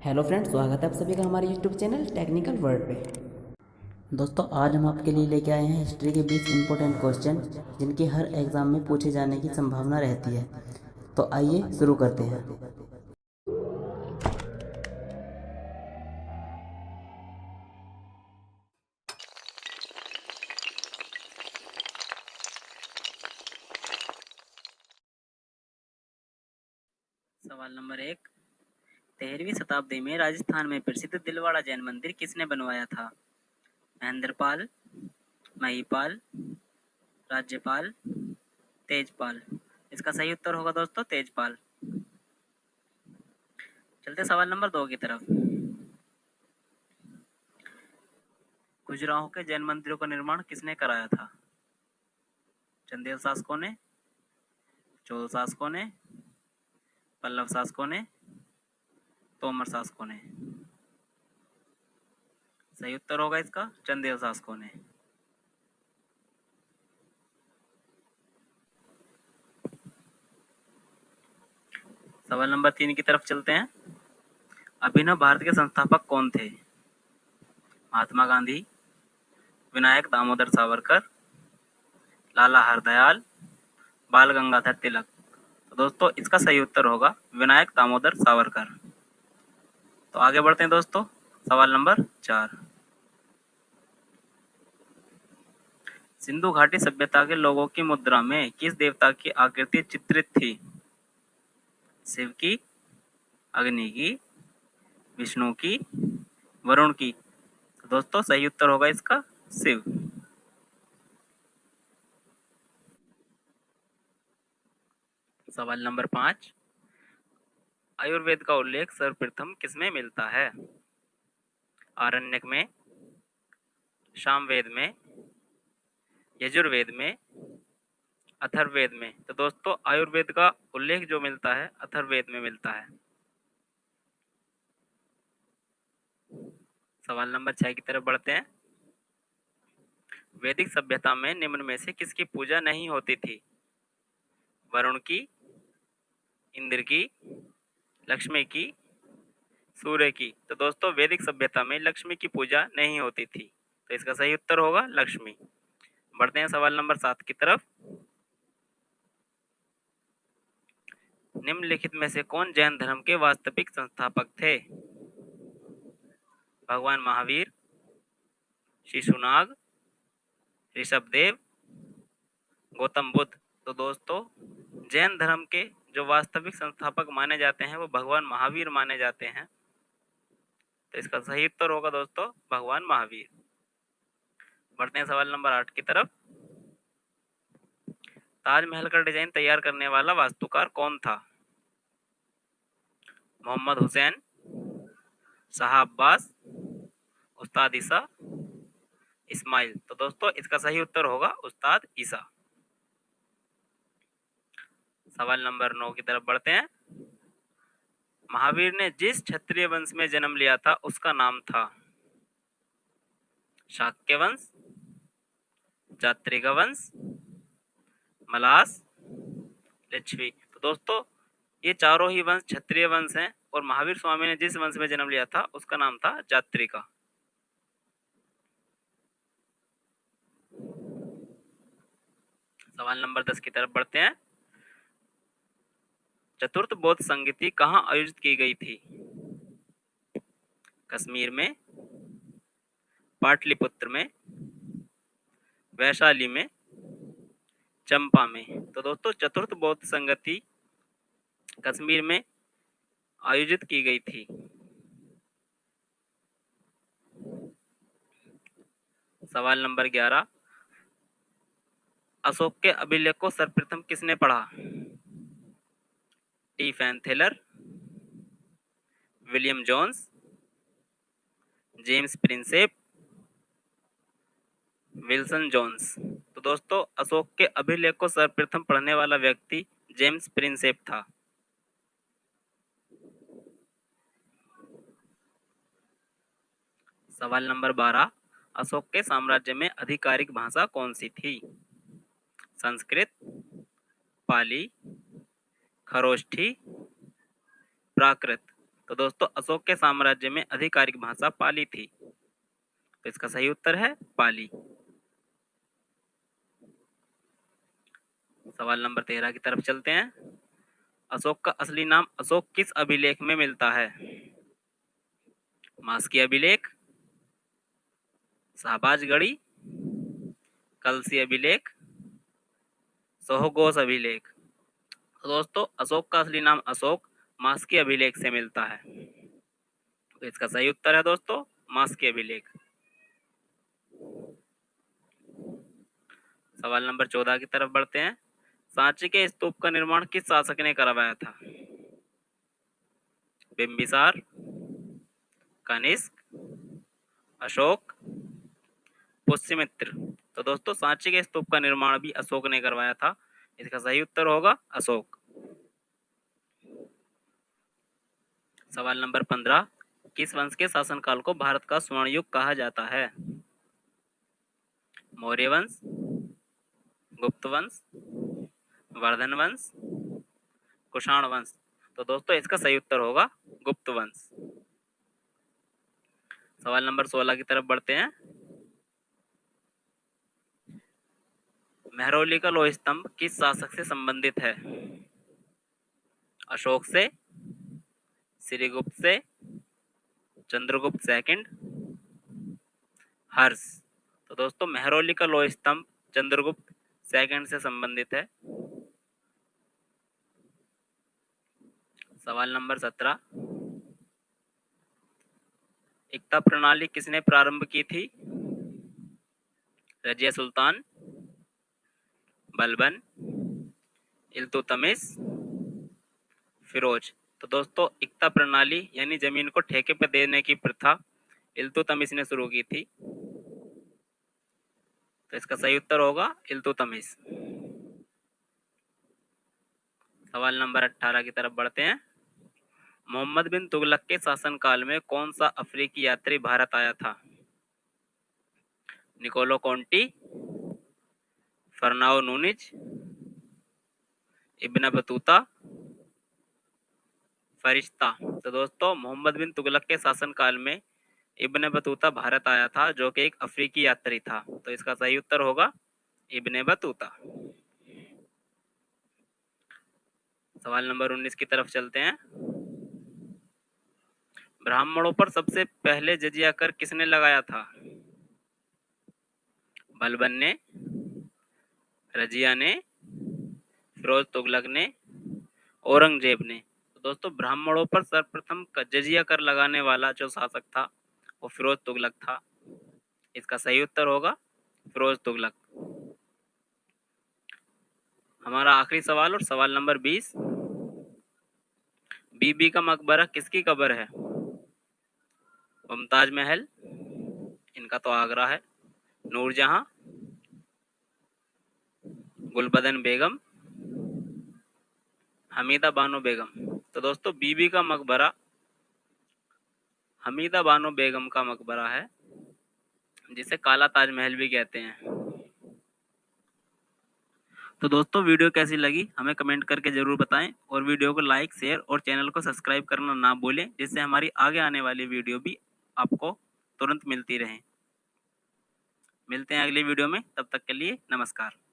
Hello friends, स्वागत है आप सभी का हमारे यूट्यूब चैनल टेक्निकल वर्ड पे। दोस्तों, आज हम आपके लिए लेके आए हैं हिस्ट्री के 20 इंपॉर्टेंट क्वेश्चन जिनकी हर एग्ज़ाम में पूछे जाने की संभावना रहती है। तो आइए शुरू करते हैं। सवाल नंबर 1। 13वीं शताब्दी में राजस्थान में प्रसिद्ध दिलवाड़ा जैन मंदिर किसने बनवाया था? महेंद्रपाल, महिपाल, राज्यपाल, तेजपाल। इसका सही उत्तर होगा दोस्तों तेजपाल। चलते सवाल नंबर 2 की तरफ। खजुराहो के जैन मंदिरों का निर्माण किसने कराया था? चंदेल शासकों ने, चोल शासकों ने, पल्लव शासकों ने, तोमर शासकों ने। सही उत्तर होगा इसका चंदेल शासकों ने। सवाल नंबर 3 की तरफ चलते हैं। अभिनव भारत के संस्थापक कौन थे? महात्मा गांधी, विनायक दामोदर सावरकर, लाला हरदयाल, बाल गंगाधर तिलक। तो दोस्तों इसका सही उत्तर होगा विनायक दामोदर सावरकर। तो आगे बढ़ते हैं दोस्तों, सवाल नंबर 4। सिंधु घाटी सभ्यता के लोगों की मुद्रा में किस देवता की आकृति चित्रित थी? शिव की, अग्नि की, विष्णु की, वरुण की। तो दोस्तों सही उत्तर होगा इसका शिव। सवाल नंबर 5। आयुर्वेद का उल्लेख सर्वप्रथम किसमें मिलता है? आरण्यक में, सामवेद में, यजुर्वेद में, अथर्ववेद में। तो दोस्तों आयुर्वेद का उल्लेख जो मिलता है अथर्ववेद में मिलता है। सवाल नंबर 6 की तरफ बढ़ते हैं। वैदिक सभ्यता में निम्न में से किसकी पूजा नहीं होती थी? वरुण की, इंद्र की, लक्ष्मी की, सूर्य की। तो दोस्तों वैदिक सभ्यता में लक्ष्मी की पूजा नहीं होती थी, तो इसका सही उत्तर होगा लक्ष्मी। बढ़ते हैं सवाल नंबर 7 की तरफ। निम्नलिखित में से कौन जैन धर्म के वास्तविक संस्थापक थे? भगवान महावीर, शिशुनाग, ऋषभदेव, गौतम बुद्ध। तो दोस्तों जैन धर्म के जो वास्तविक संस्थापक माने जाते हैं वो भगवान महावीर माने जाते हैं, तो इसका सही उत्तर होगा दोस्तों भगवान महावीर। बढ़ते हैं सवाल नंबर 8 की तरफ। ताजमहल का डिजाइन तैयार करने वाला वास्तुकार कौन था? मोहम्मद हुसैन, शाह अब्बास, उस्ताद ईसा, इस्माइल। तो दोस्तों इसका सही उत्तर होगा उस्ताद ईसा। सवाल नंबर 9 की तरफ बढ़ते हैं। महावीर ने जिस क्षत्रिय वंश में जन्म लिया था उसका नाम था? शाक्य वंश, जात्रिका वंश, मलास, लिच्छवी। तो दोस्तों ये चारों ही वंश क्षत्रिय वंश हैं और महावीर स्वामी ने जिस वंश में जन्म लिया था उसका नाम था जात्रिका। सवाल नंबर 10 की तरफ बढ़ते हैं। चतुर्थ बौद्ध संगीति कहाँ आयोजित की गई थी? कश्मीर में, पाटलिपुत्र में, वैशाली में, चंपा में। तो दोस्तों चतुर्थ बौद्ध संगति कश्मीर में आयोजित की गई थी। सवाल नंबर 11। अशोक के अभिलेख को सर्वप्रथम किसने पढ़ा? Tieffenthaler, William Jones, James Prinsep, Wilson Jones. तो दोस्तों अशोक के अभिलेख को सर्वप्रथम पढ़ने वाला व्यक्ति जेम्स प्रिंसेप था। सवाल नंबर 12। अशोक के साम्राज्य में आधिकारिक भाषा कौन सी थी? संस्कृत, पाली, खरोष्ठी, प्राकृत। तो दोस्तों अशोक के साम्राज्य में आधिकारिक भाषा पाली थी। तो इसका सही उत्तर है पाली। सवाल नंबर 13 की तरफ चलते हैं। अशोक का असली नाम अशोक किस अभिलेख में मिलता है? मास्की अभिलेख, शाहबाजगढ़ी, कलसी अभिलेख, सोहगोस अभिलेख। तो दोस्तों अशोक का असली नाम अशोक मास्की अभिलेख से मिलता है। तो इसका सही उत्तर है दोस्तों मास्की अभिलेख। सवाल नंबर 14 की तरफ बढ़ते हैं। सांची के स्तूप का निर्माण किस शासक ने करवाया था? बिंबिसार, कनिष्क, अशोक, पुष्यमित्र। तो दोस्तों सांची के स्तूप का निर्माण भी अशोक ने करवाया था। इसका सही उत्तर होगा अशोक। सवाल नंबर 15। किस वंश के शासनकाल को भारत का स्वर्ण युग कहा जाता है? मौर्य वंश, गुप्त वंश, वर्धन वंश, कुषाण वंश। तो दोस्तों इसका सही उत्तर होगा गुप्त वंश। सवाल नंबर 16 की तरफ बढ़ते हैं। मेहरौली का लोह स्तंभ किस शासक से संबंधित है? अशोक से, श्रीगुप्त से, चंद्रगुप्त सेकंड, हर्ष। तो दोस्तों मेहरौली का लोह स्तंभ चंद्रगुप्त सेकंड से संबंधित है। सवाल नंबर 17। एकता प्रणाली किसने प्रारंभ की थी? रजिया सुल्तान, बलबन, इल्तुतमिश, फिरोज। तो दोस्तों एकता प्रणाली यानी जमीन को ठेके पर देने की प्रथा इल्तुतमिश ने शुरू की थी। तो इसका सही उत्तर होगा इल्तुतमिश। सवाल नंबर 18 की तरफ बढ़ते हैं। मोहम्मद बिन तुगलक के शासनकाल में कौन सा अफ्रीकी यात्री भारत आया था? निकोलो कॉन्टी, फरनाओ नूनिज, इब्न बतूता, फरिश्ता। तो दोस्तों मोहम्मद बिन तुगलक के शासनकाल में इब्न बतूता भारत आया था, जो कि एक अफ्रीकी यात्री था। तो इसका सही उत्तर होगा इब्न बतूता। सवाल नंबर 19 की तरफ चलते हैं। ब्राह्मणों पर सबसे पहले जजिया कर किसने लगाया था? बलबन ने, रजिया ने, फिरोज तुगलक ने, औरंगजेब ने। तो दोस्तों ब्राह्मणों पर सर्वप्रथम जजिया कर लगाने वाला जो शासक था वो फिरोज तुगलक था। इसका सही उत्तर होगा फिरोज तुगलक। हमारा आखिरी सवाल और सवाल नंबर 20। बीबी का मकबरा किसकी कब्र है? मुमताज महल, इनका तो आगरा है, नूरजहां, गुलबदन बेगम, हमीदा बानो बेगम। तो दोस्तों बीबी का मकबरा हमीदा बानो बेगम का मकबरा है, जिसे काला ताजमहल भी कहते हैं। तो दोस्तों वीडियो कैसी लगी हमें कमेंट करके जरूर बताएं, और वीडियो को लाइक, शेयर और चैनल को सब्सक्राइब करना ना भूलें, जिससे हमारी आगे आने वाली वीडियो भी आपको तुरंत मिलती रहे। मिलते हैं अगली वीडियो में, तब तक के लिए नमस्कार।